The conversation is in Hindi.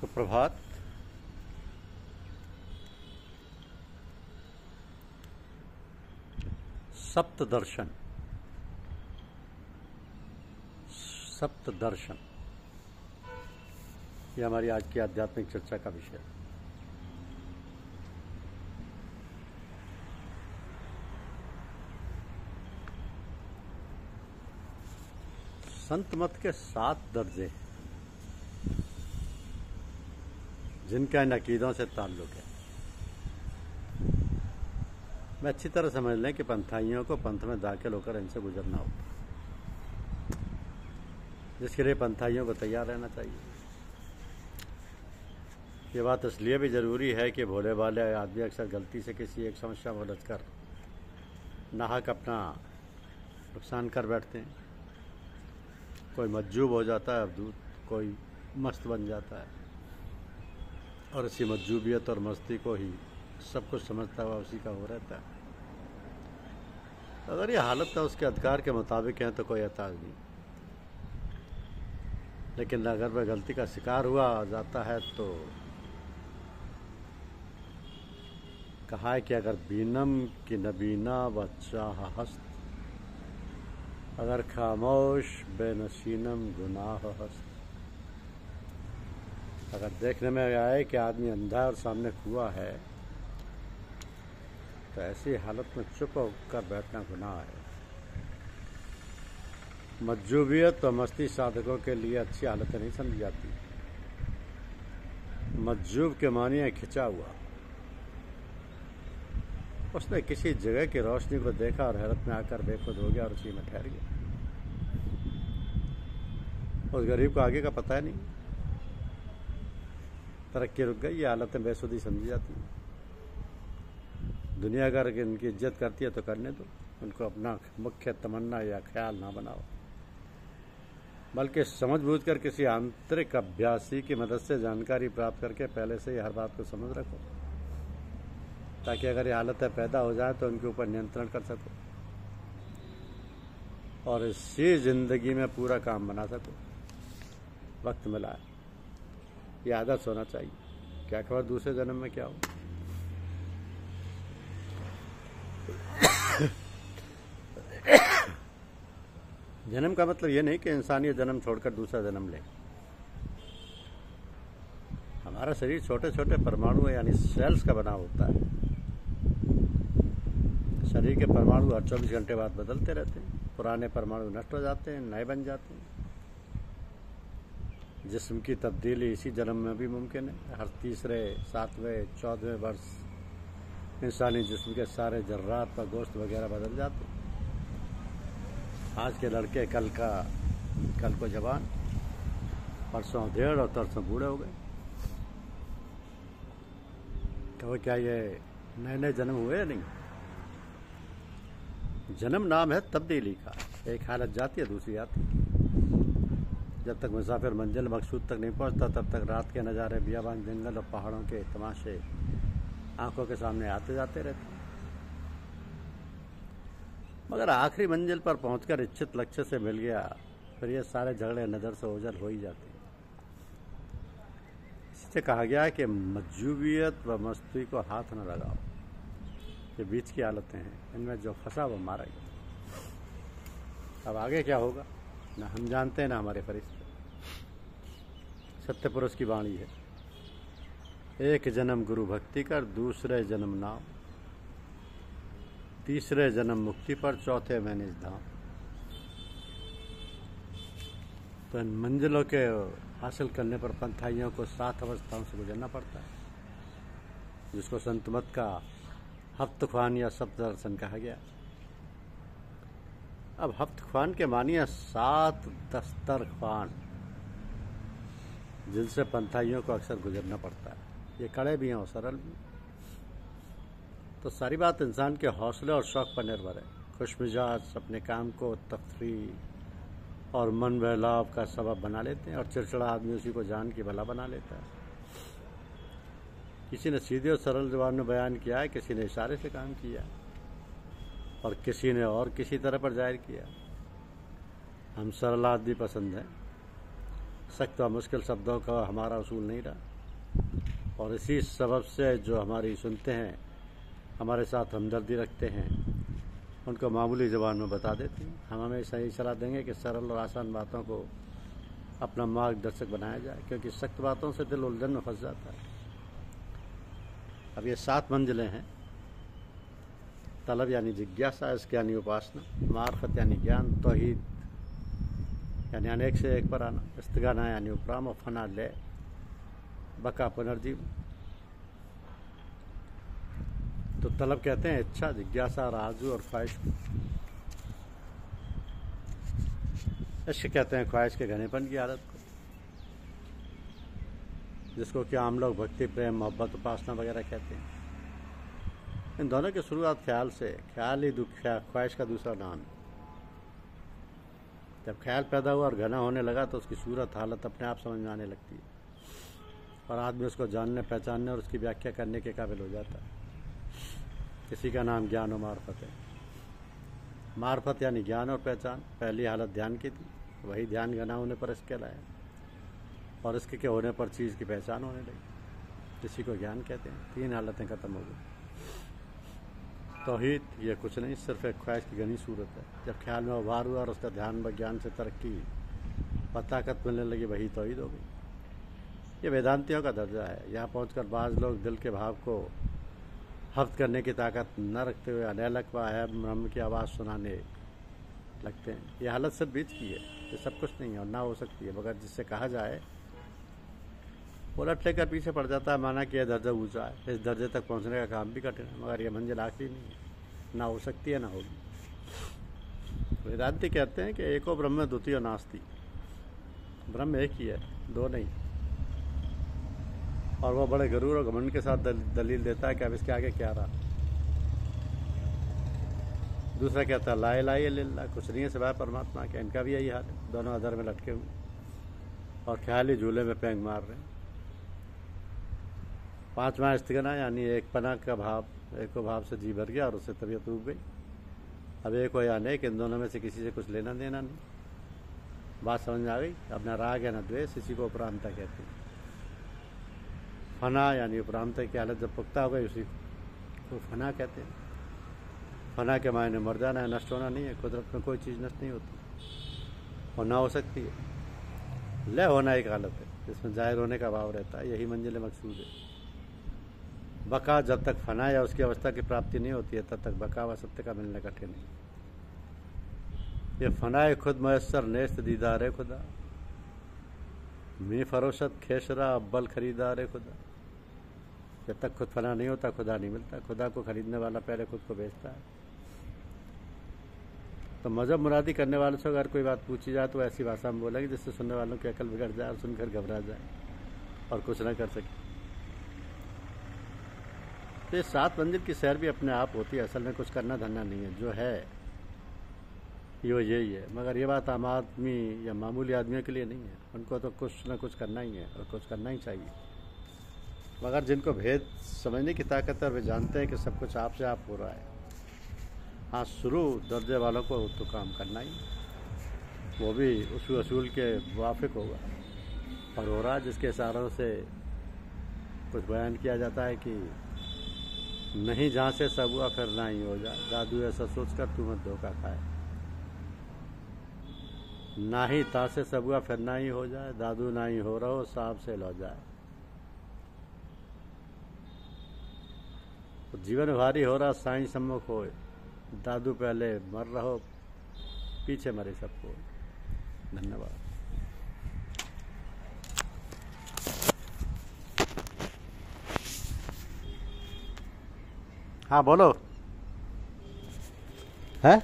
सुप्रभात। सप्तदर्शन सप्तदर्शन ये हमारी आज की आध्यात्मिक चर्चा का विषय है। संत मत के 7 दर्जे जिनका इन अकीदों से ताल्लुक है, मैं अच्छी तरह समझ लें कि पंथाइयों को पंथ में दाखिल होकर इनसे गुजरना होगा, जिसके लिए पंथाइयों को तैयार रहना चाहिए। ये बात इसलिए भी ज़रूरी है कि भोले भाले आदमी अक्सर गलती से किसी एक समस्या में उलझ कर नाहक अपना नुकसान कर बैठते हैं। कोई मज्जूब हो जाता है अवधूत, कोई मस्त बन जाता है, और इसी मज्जूबियत और मस्ती को ही सब कुछ समझता हुआ उसी का हो रहता है। अगर ये हालत है उसके अधिकार के मुताबिक है तो कोई एतराज़ नहीं, लेकिन अगर वह गलती का शिकार हुआ जाता है तो कहा है कि अगर बीनम की नबीना व चाह हस्त, अगर खामोश बेनशीनम गुनाह हस्त। अगर देखने में आए कि आदमी अंधा है और सामने कुआं है तो ऐसी हालत में चुप होकर बैठना गुनाह है। मज्जूबियत और मस्ती साधकों के लिए अच्छी हालत नहीं समझी जाती। मज्जूब के मानी है खिंचा हुआ। उसने किसी जगह की रोशनी को देखा और हैरत में आकर बेखुद हो गया और उसी में ठहर गया। उस गरीब को आगे का पता है नहीं, तरक्की रुक गई। ये हालतें बेसुधी समझी जाती हैं। दुनिया अगर इनकी इज्जत करती है तो करने दो, उनको अपना मुख्य तमन्ना या ख्याल ना बनाओ, बल्कि समझ बूझ कर किसी आंतरिक अभ्यासी की मदद से जानकारी प्राप्त करके पहले से ही हर बात को समझ रखो, ताकि अगर ये हालतें पैदा हो जाए तो उनके ऊपर नियंत्रण कर सको और इसी जिंदगी में पूरा काम बना सको। वक्त मिला है, ये आदत होना चाहिए। क्या खबर दूसरे जन्म में क्या हो। जन्म का मतलब ये नहीं कि इंसान ये जन्म छोड़कर दूसरा जन्म ले। हमारा शरीर छोटे छोटे परमाणु यानी सेल्स का बना होता है। शरीर के परमाणु हर 24 घंटे बाद बदलते रहते हैं। पुराने परमाणु नष्ट हो जाते हैं, नए बन जाते हैं। जिस्म की तब्दीली इसी जन्म में भी मुमकिन है। हर तीसरे, 7वें, 14वें वर्ष इंसानी जिस्म के सारे जर्रात पर गोश्त वगैरह बदल जाते हैं। आज के लड़के कल को जवान, परसों भेड़ और तरसों बूढ़े हो गए। तो क्या ये नए नए जन्म हुए या नहीं? जन्म नाम है तब्दीली का। एक हालत जाती है, दूसरी आती है। जब तक मुसाफिर मंजिल मकसूद तक नहीं पहुंचता तब तक रात के नज़ारे, बियाबान, जंगल और पहाड़ों के तमाशे आंखों के सामने आते जाते रहते हैं। मगर आखिरी मंजिल पर पहुंचकर इच्छित लक्ष्य से मिल गया, फिर ये सारे झगड़े नज़र से ओझल हो ही जाते हैं। इससे कहा गया है कि मज्जूबियत व मस्ती को हाथ न लगाओ। ये बीच की हालतें हैं, इनमें जो फंसा वो मारा गया। अब आगे क्या होगा ना हम जानते हैं ना हमारे फरिश्ते। सत्य पुरुष की वाणी है, एक जन्म गुरु भक्ति कर, दूसरे जन्म नाम, तीसरे जन्म मुक्ति पर, चौथे में निज धाम। तो इन मंजिलों के हासिल करने पर पंथाइयों को 7 अवस्थाओं से गुजरना पड़ता है, जिसको संत मत का हफ्त ख्वान या सप्तदर्शन कहा गया। अब हफ्त ख्वान के मानिए 7 दस्तर ख्वान, जिनसे पंथाइयों को अक्सर गुजरना पड़ता है। ये कड़े भी हैं और सरल भी। तो सारी बात इंसान के हौसले और शौक पर निर्भर है। खुशमिजाज अपने काम को तफरीह और मन बहलाव का सबब बना लेते हैं, और चिड़चिड़ा आदमी उसी को जान की भला बना लेता है। किसी ने सीधे और सरल जबान में बयान किया है, किसी ने इशारे से काम किया, और किसी ने और किसी तरह पर जाहिर किया। हम सरल आदमी पसंद हैं। सख्त और मुश्किल शब्दों का हमारा उसूल नहीं रहा। और इसी सबब से जो हमारी सुनते हैं, हमारे साथ हमदर्दी रखते हैं, उनको मामूली ज़बान में बता देते हैं। हम हमेशा यही सलाह देंगे कि सरल और आसान बातों को अपना मार्गदर्शक बनाया जाए, क्योंकि सख्त बातों से दिल उलझन में फंस जाता है। अब ये 7 मंजिलें हैं। तलब यानी जिज्ञासा, इसके यानी उपासना, मार्फत यानी ज्ञान, तौहीद यानी अनेक से एक पर आना, इस्तिगाना यानी उपराम, और फना लय, बका पुनर्जीवन। तो तलब कहते हैं इच्छा, जिज्ञासा, आरज़ू और ख्वाहिश को। इश्क कहते हैं ख्वाहिश के घनेपन की हालत को, जिसको कि आम लोग भक्ति, प्रेम, मोहब्बत, उपासना वगैरह कहते हैं। इन दोनों की शुरुआत ख्याल से, ख्याल ही ख्वाहिश का दूसरा नाम है। जब ख्याल पैदा हुआ और घना होने लगा तो उसकी सूरत हालत अपने आप समझ में आने लगती है, और आदमी उसको जानने, पहचानने और उसकी व्याख्या करने के काबिल हो जाता है। इसी का नाम ज्ञान और मार्फत है। मार्फत यानी ज्ञान और पहचान। पहली हालत ध्यान की थी, वही ध्यान घना होने पर इसके लाया, और इसके के होने पर चीज़ की पहचान होने लगी। इसी को ज्ञान कहते हैं। 3 हालतें खत्म हो गई। तौहीद ये कुछ नहीं, सिर्फ एक ख्वाहिश की घनी सूरत है। जब ख्याल में उभार हुआ और उसका ध्यान व ज्ञान से तरक्की और ताकत मिलने लगी, वही तौहीद हो गई। ये वेदांतियों का दर्जा है। यहाँ पहुंचकर बाज़ लोग दिल के भाव को हफ्त करने की ताकत न रखते हुए अनैलक व अहम ब्रह्म की आवाज़ सुनाने लगते हैं। ये हालत सिर्फ बीच की है, ये सब कुछ नहीं है और ना हो सकती है, मगर जिससे कहा जाए उलट लेकर पीछे पड़ जाता है। माना कि यह दर्जा ऊँचा है, इस दर्जे तक पहुँचने का काम भी कठिन है, मगर यह मंजिल आखिरी नहीं है, ना हो सकती है ना होगी। वेदांती कहते हैं कि एको ब्रह्म द्वितीय नास्ति। ब्रह्म एक ही है, दो नहीं। और वह बड़े गरूर और घमंड के साथ दलील देता है कि अब इसके आगे क्या रहा। दूसरा कहता है ला इलाहा इल्लल्लाह, कुछ नहीं है सिवाय परमात्मा के। इनका भी यही हाल है, दोनों अधर में लटके हुए और ख्याली झूले में पैंग मार रहे हैं। 5वां इस्तिगना यानी एक पना का भाव, एको भाव से जी भर गया और उससे तबीयत उब गई। अब एक हो या अनेक, इन दोनों में से किसी से कुछ लेना देना नहीं। बात समझ में आ गई। अब न राग है न द्वेष, इसी को उपरांता कहते हैं। फना यानी उपरांता की हालत जब पुख्ता हो गई, उसी को फना कहते हैं। फना के मायने मर जाना है, नष्ट होना नहीं है। कुदरत में कोई चीज़ नष्ट नहीं होती और ना हो सकती है। लय होना एक हालत है जिसमें जाहिर होने का भाव रहता है, यही मंजिल मकसूद है। बका, जब तक फना या उसकी अवस्था की प्राप्ति नहीं होती है तब तक बका व सत्य का मिलना कठिन है। ये फनाए खुद मयसर नेस्त दीदार खुदा, मी फरोशत खेसरा अब्बल खरीदार खुदा। जब तक खुद फना नहीं होता खुदा नहीं मिलता। खुदा को खरीदने वाला पहले खुद को बेचता है। तो मजहब मुरादी करने वालों से अगर कोई बात पूछी जाए तो ऐसी भाषा में बोलेगी जिससे सुनने वालों की अकल बिगड़ जाए और सुनकर घबरा जाए और कुछ न कर सके। तो ये 7 मंजिल की सैर भी अपने आप होती है। असल में कुछ करना धरना नहीं है, जो है यो यही है। मगर ये बात आम आदमी या मामूली आदमियों के लिए नहीं है। उनको तो कुछ न कुछ करना ही है और कुछ करना ही चाहिए। मगर जिनको भेद समझने की ताकत है, वे जानते हैं कि सब कुछ आपसे आप हो रहा है। हाँ, शुरू दर्जे वालों को तो काम करना ही, वो भी उसूल असूल के मुवाफिक होगा और हो रहा, जिसके इशारों से कुछ बयान किया जाता है कि नहीं जहाँ से सब हुआ फिर ना ही हो जाए। दादू ऐसा सोच कर तू मत धोखा खाए। ना ही ता से सब हुआ फिर ना ही हो जाए। दादू ना ही हो रहो सांप से लौ जाए। तो जीवन भारी हो रहा साईं सम्मुख होए। दादू पहले मर रहो पीछे मरे सबको। धन्यवाद। हाँ बोलो। है